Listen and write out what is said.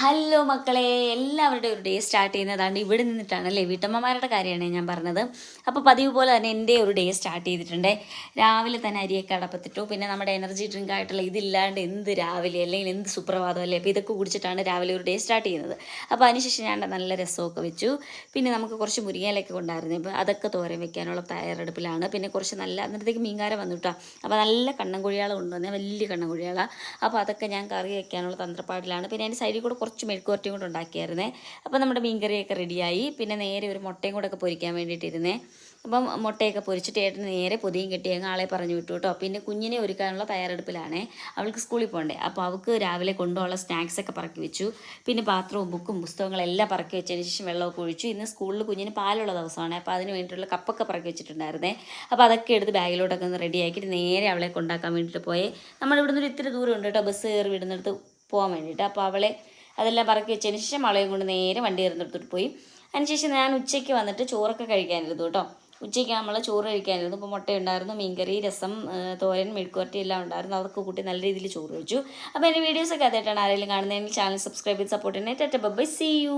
Hello മക്കളെ, എല്ലാവരുടെയും ഒരു ഡേ സ്റ്റാർട്ട് ചെയ്യുന്നതാണ് ഇവിടെ നിന്നിട്ടാണ് അല്ലേ. വീട്ടമ്മമാരുടെ കാര്യമാണ് ഞാൻ പറഞ്ഞത്. അപ്പോൾ പതിവ് പോലെ തന്നെ എൻ്റെ ഒരു ഡേ സ്റ്റാർട്ട് ചെയ്തിട്ടുണ്ട്. രാവിലെ തന്നെ അരിയൊക്കെ അടപ്പത്തിട്ടു. പിന്നെ നമ്മുടെ എനർജി ഡ്രിങ്ക് ആയിട്ടുള്ള ഇതില്ലാണ്ട് എന്ത് രാവിലെ അല്ലെങ്കിൽ എന്ത് സുപ്രഭാതം അല്ലേ. അപ്പോൾ ഇതൊക്കെ കുടിച്ചിട്ടാണ് രാവിലെ ഒരു ഡേ സ്റ്റാർട്ട് ചെയ്യുന്നത്. അപ്പോൾ അതിനുശേഷം ഞാൻ നല്ല രസമൊക്കെ വെച്ചു. പിന്നെ നമുക്ക് കുറച്ച് മുരിങ്ങയിലൊക്കെ ഉണ്ടായിരുന്നു. ഇപ്പോൾ അതൊക്കെ തോരൻ വെക്കാനുള്ള തയ്യാറെടുപ്പിലാണ്. പിന്നെ കുറച്ച് നല്ല അന്നേരത്തേക്ക് മീൻകാരം വന്നു കേട്ടോ. അപ്പോൾ നല്ല കണ്ണൻകുഴിയാള കൊണ്ടുവന്നേ, വലിയ കണ്ണൻകുഴിയാള. അപ്പോൾ അതൊക്കെ ഞാൻ കറി വയ്ക്കാനുള്ള തന്ത്രപ്പാടിലാണ്. പിന്നെ അതിൻ്റെ സൈഡിൽ കൂടെ കുറച്ച് മെഴുക്കുവരട്ടിയും കൂടെ ഉണ്ടാക്കിയായിരുന്നേ. അപ്പോൾ നമ്മുടെ മീൻകറിയൊക്കെ റെഡിയായി. പിന്നെ നേരെ ഒരു മുട്ടയും കൂടെ ഒക്കെ പൊരിക്കാൻ വേണ്ടിയിട്ടിരുന്നേ. അപ്പം മുട്ടയൊക്കെ പൊരിച്ചിട്ട് ഏട്ടന് നേരെ പൊതിയും കെട്ടി അങ്ങ് ആളെ പറഞ്ഞു വിട്ടു കേട്ടോ. പിന്നെ കുഞ്ഞിനെ ഒരുക്കാനുള്ള തയ്യാറെടുപ്പിലാണേ. അവൾക്ക് സ്കൂളിൽ പോകണ്ടേ. അപ്പോൾ അവൾക്ക് രാവിലെ കൊണ്ടുപോകാനുള്ള സ്നാക്സൊക്കെ പറക്കി വെച്ചു. പിന്നെ പാത്രവും ബുക്കും പുസ്തകങ്ങളെല്ലാം പറക്കി വെച്ചതിന് ശേഷം വെള്ളമൊക്കെ ഒഴിച്ചു. ഇന്ന് സ്കൂളിൽ കുഞ്ഞിന് പാലുള്ള ദിവസമാണ്. അപ്പോൾ അതിന് വേണ്ടിയിട്ടുള്ള കപ്പൊക്കെ പറക്കി വെച്ചിട്ടുണ്ടായിരുന്നേ. അപ്പോൾ അതൊക്കെ എടുത്ത് ബാഗിലോട്ടൊക്കെ ഒന്ന് റെഡിയാക്കിയിട്ട് നേരെ അവളെ കൊണ്ടാക്കാൻ വേണ്ടിയിട്ട് പോയേ. നമ്മളിവിടുന്ന് ഒരു ഇത്തിരി ദൂരം ഉണ്ട് കേട്ടോ, ബസ് കയറി വിടുന്നിടത്ത് പോകാൻ വേണ്ടിയിട്ട്. അപ്പോൾ അവളെ അതെല്ലാം പറക്കി വെച്ചതിന് ശേഷം അവളെയും കൊണ്ട് നേരെ വണ്ടി കയറുന്നിടത്തോട്ട് പോയി. അതിനുശേഷം ഞാൻ ഉച്ചയ്ക്ക് വന്നിട്ട് ചോറൊക്കെ കഴിക്കാനിരുന്നു കേട്ടോ. ഉച്ചയ്ക്ക് നമ്മൾ ചോറ് കഴിക്കാനിരുന്നു. ഇപ്പോൾ മുട്ടയുണ്ടായിരുന്നു, മീൻകറി, രസം, തോരൻ, മെഴുക്കുവരട്ടി എല്ലാം ഉണ്ടായിരുന്നു. അതൊക്കെ കൂട്ടി നല്ല രീതിയിൽ ചോറ് കഴിച്ചു. അപ്പോൾ എൻ്റെ വീഡിയോസൊക്കെ അതായിട്ടാണ് ആരെങ്കിലും കാണുന്നതെങ്കിൽ ചാനൽ സബ്സ്ക്രൈബ് ചെയ്ത് സപ്പോർട്ട് ചെയ്യണേ. Ta-ta bye, see U.